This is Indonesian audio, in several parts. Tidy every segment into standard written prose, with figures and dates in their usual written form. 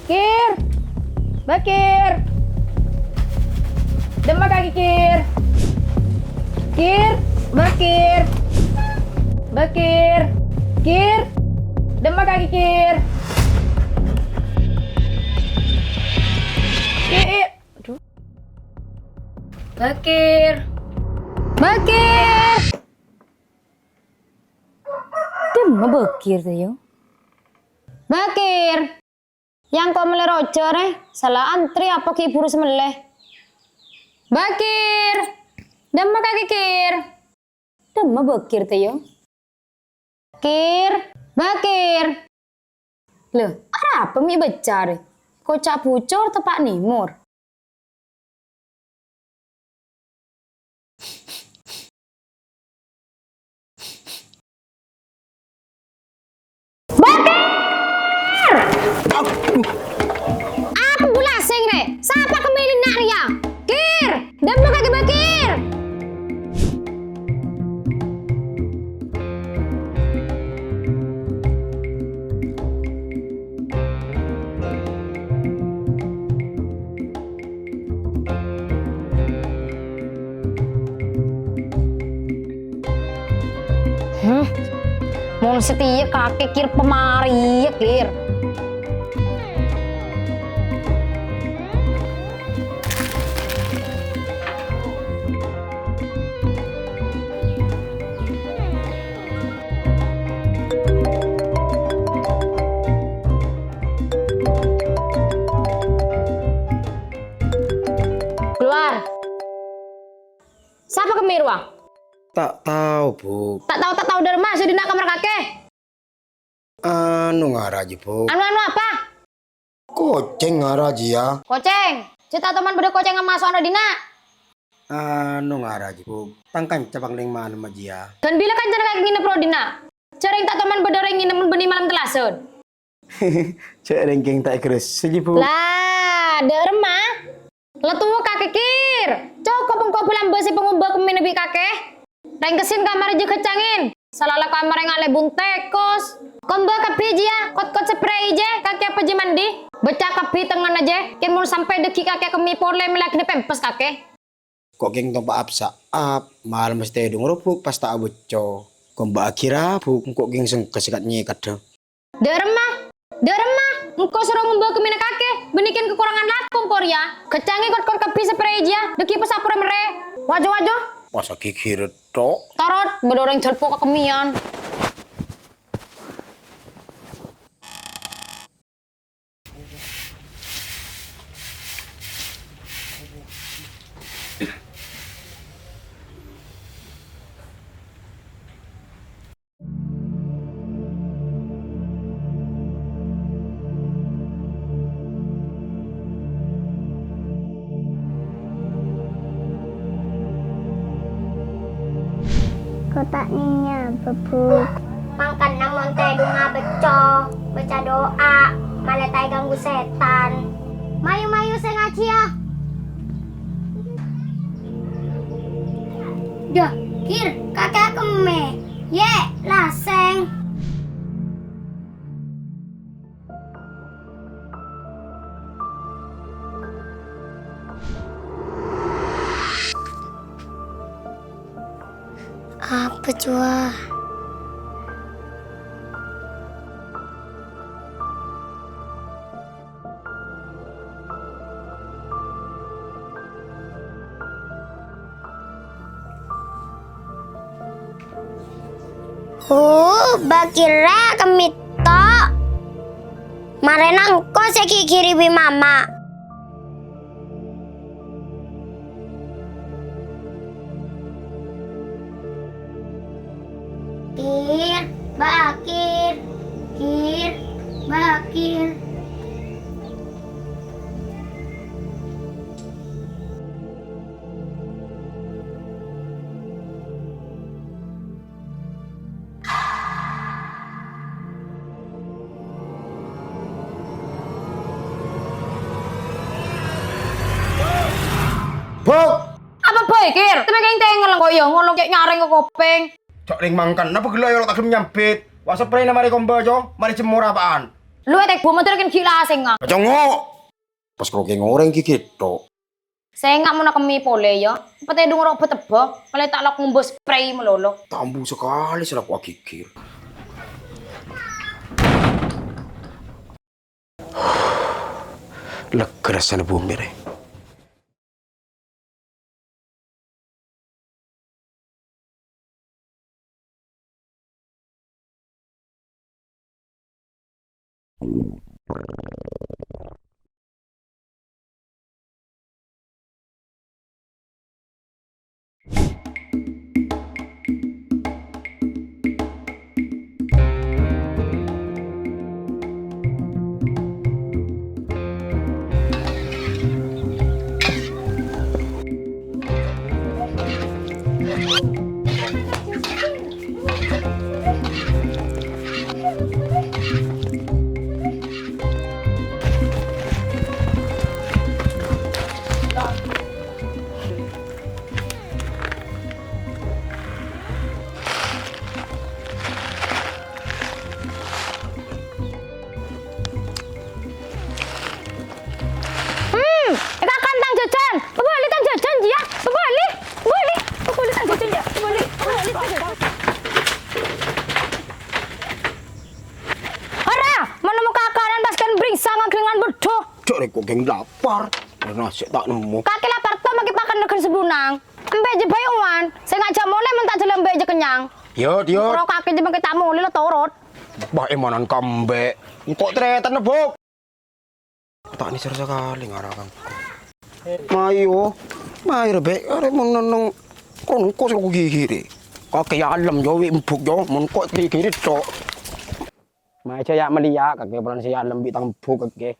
Kir, Bakir, demak kaki Kir, Kir, Bakir, Bakir, Kir, demak kaki Kir, Kir, aduh, Bakir, Bakir, demak Bakir tuh yo, Bakir. Yang kau melerojo salah antri apa ki buru semeleh. Bakir, demma kaki Kir, demma Bakir teh yo. Kir, Bakir. Loh, apa mi becar? Kocak bucor tepak nimur. Apa bulasing re? Siapa kemilin nak ria? Kir, demma kaki Bakir. Mau setia kakek Kir pemari ya Kir. Keluar. Siapa kemirwa? Tak tahu, Bu. Tak tahu dari mana sudah nak kamar kakek. Anu ngaraji, Bu. Anu apa? Koceng ngaraji ya. Koceng. Cita teman beda koceng sama masuk dina. Anu ngaraji, Bu. Tangkan cabang ning mana majia. Dan bila kan jangan kayak gini pro dina. Cereng tak teman beda ring ini benih malam telasun. Cek ranking tak keres saja, Bu. Lah, derma. Letu kakek Kir. Cukup engkau pulang besi pengubah keminabi kakek. Reng kesin kamar aja kecangin. Salala kamar yang ale buntekos. Komba kapi aja, kot spray aja, kakek apa aja mandi. Baca kapi tengan aja, kin mau sampai deki kakek kemi pole melak ni pempes kakek. Kok geng tompa apsa ap, mahal mesti dong rupuk pas tak abuco. Komba akhirnya, Bu, kok geng seng kesikat nyikat dah. Derma, engkau suruh ngubah kemina kakek, benikin kekurangan lapung Korea. Kecangi kot kapi spray aja, deki pesapure mere. Wajo. Masa kikir tok. Tarot, bedoreng jelpo kekemian. Kotak ninya bebuk. Mangkan namon teh dunga baca doa, malah tai ganggu setan. Mayu sing ngaji ya. Dah, Kir, kakek keme. Ye, laseng. Apa cua? Bakira kemito. Marenang ko sa kikiribi mama. Kir, Bakir, Bakir. Buk! Apa Bakir? Tapi kayak tengel kok ya ngono kayak nyaring ke kopeng. Cok ring mangkan, napa gila ya tak gelem nyambit? Wah spray na mari kombo jo, mari jemur apaan? Lu etek bom motor kan gila sing ah. Jongo. Pas kok ngoreng iki gitu. Saya nggak mau nakemi pole ya. Pete dung rok betebo, malah tak lok ngumbo spray melolo. Tambu sekali sudah aku gigir. Lega rasanya bumi deh. Eka kantang jajan. Bebali tang jajan ya. Bebali. Bebali. Bebali tang jajan ya. Bebali. Bebali tang jajan. Ora, menemukan kanan paskan bringsa ngangkringan bodoh. Cok rek kok geng lapar. Nasi tak nemu. Kaki lapar to magi pakan negen sebunang. Embe je bayuan. Saya ngajak mulai mentak jelem embe je kenyang. Yo, yo. Ora kaki je mangke tamu lilo torot. Bah emanan kambe. Kok tretan buk. Tak ni ser sekali ngarakan. Mayo. Mayo rebe, are mon nang kon ko ko gigiri. Kok kaya alam yo wi empuk yo, mon ko gigiri tok. Mai saya melia kake bulan saya alam bi tang empuk kake.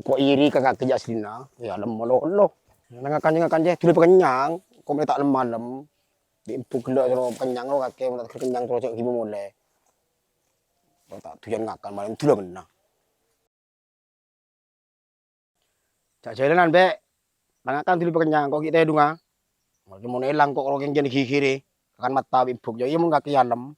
Ko iri kakak kerja sina, ya alam molo-lo. Nangakan je, tuli kenyang, ko me tak alam malam. Bi empuk lo so kenyang lo kake, mon tak kenyang terus ibu mole. Ko tak tujuan ngakan malam tu lo kena. Cak jalanan be, mangakan tuli kenyang kok kita dunga. Mau mau elang kok kalau yang jadi kiri, akan mata bibuk jadi mau kaki alam.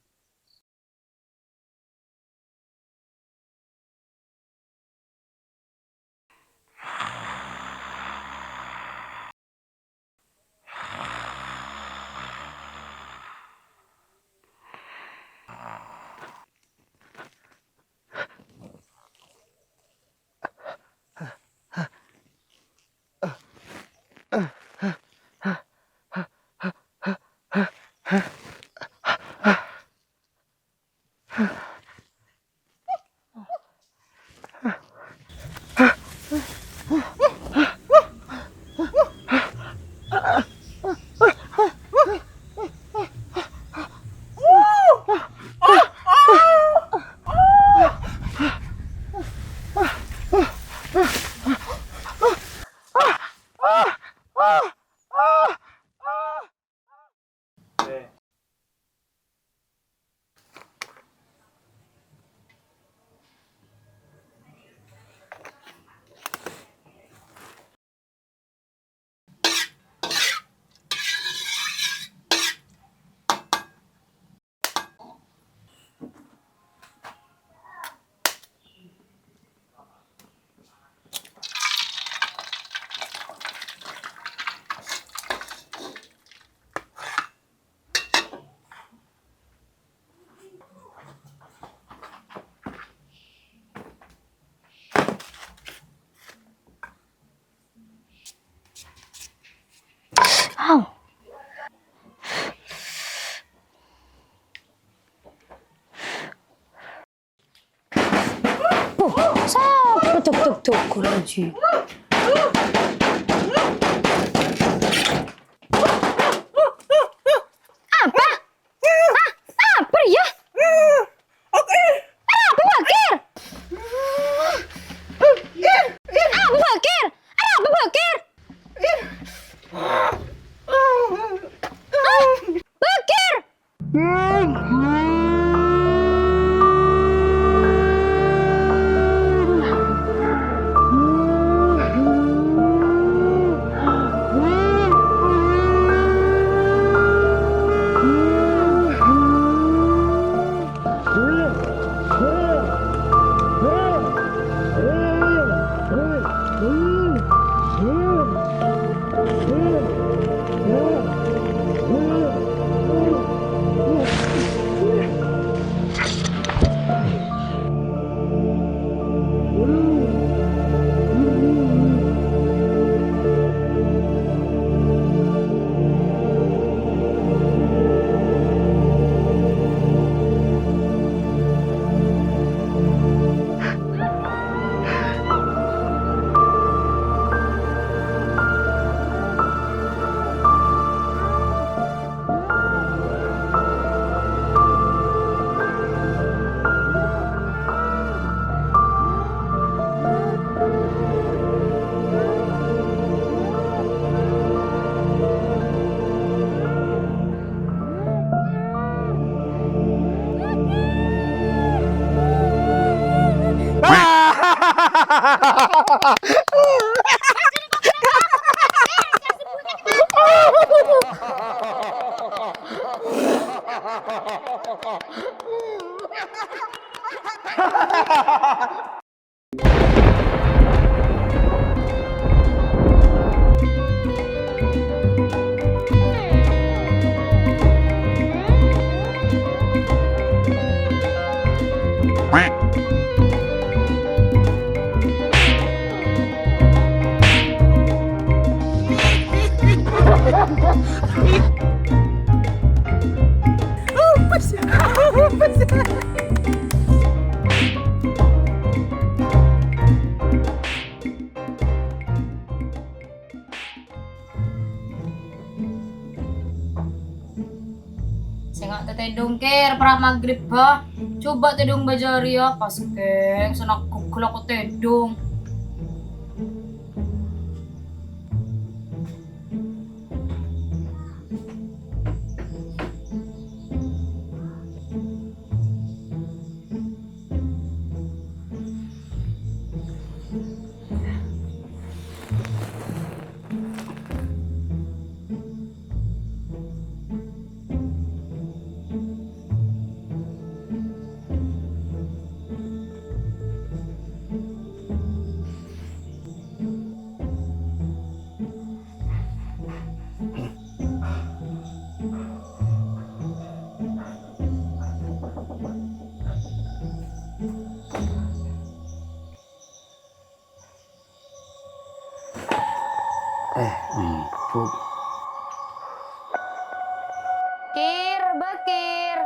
tuk kuraji. Apa? Apa ya? Apa Saya nggak teteh dongker pra maghrib bah. Coba tedong bajari ya pas keng sana kukul aku tedong. Empuk. Kir, bekir.